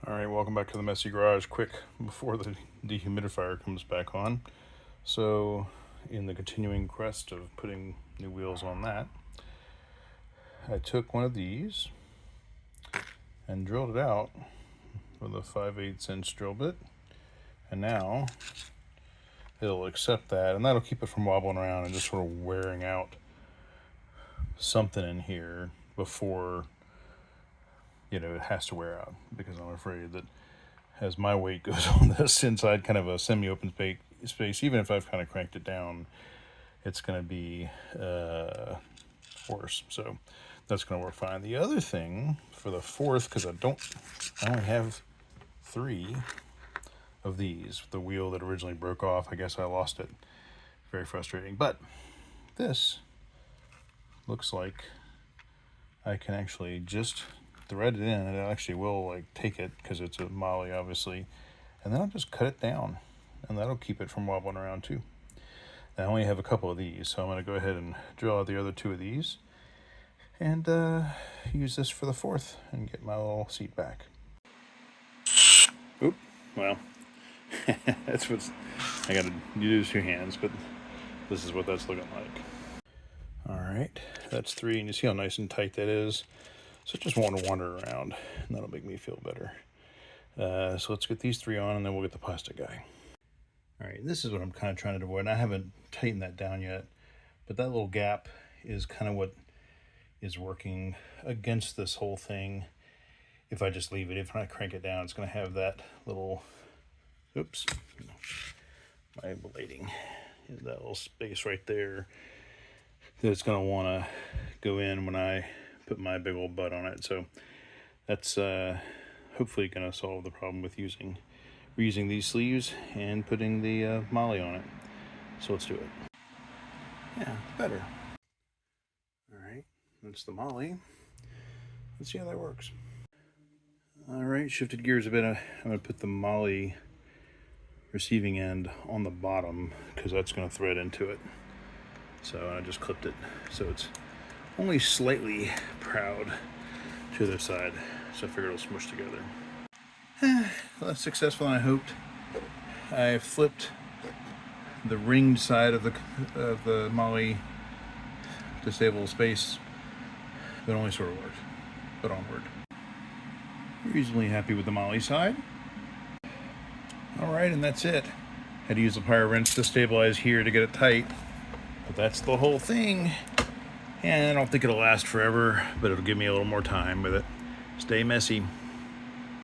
All right, welcome back to the messy garage. Quick before the dehumidifier comes back on. So, in the continuing quest of putting new wheels on that, I took one of these and drilled it out with a 5/8 inch drill bit, and now it'll accept that, and that'll keep it from wobbling around and just sort of wearing out something in here before it has to wear out, because I'm afraid that as my weight goes on this inside kind of a semi-open space, even if I've kind of cranked it down, it's going to be worse. So that's going to work fine. The other thing for the fourth, because I only have 3 of these. The wheel that originally broke off, I guess I lost it. Very frustrating. But this looks like I can actually just thread it in, and it actually will take it, because it's a molly obviously, and then I'll just cut it down, and that'll keep it from wobbling around too. I only have a couple of these, so I'm going to go ahead and drill out the other 2 of these and use this for the fourth and get my little seat back. Oop, well, that's what I got to use 2 hands, but this is what that's looking like. All right, that's 3, and you see how nice and tight that is. So I just want to wander around, and that'll make me feel better. So let's get these 3 on, and then we'll get the plastic guy. All right, this is what I'm kind of trying to avoid. And I haven't tightened that down yet, but that little gap is kind of what is working against this whole thing. If I just leave it, if I crank it down, it's going to have that little, oops, my blading, that little space right there that it's going to want to go in when I put my big old butt on it. So that's hopefully going to solve the problem with reusing these sleeves and putting the molly on it. So let's do it. Yeah, better. All right, that's the molly. Let's see how that works. All right, shifted gears a bit. I'm going to put the molly receiving end on the bottom, because that's going to thread into it. So I just clipped it so it's only slightly proud to the side, so I figured it'll smush together. Well, that's successful than I hoped. I flipped the ringed side of the molly disable space, but only sort of worked, but onward. Reasonably happy with the molly side. All right, and that's it. Had to use the plier wrench to stabilize here to get it tight, but that's the whole thing. And I don't think it'll last forever, but it'll give me a little more time with it. Stay messy.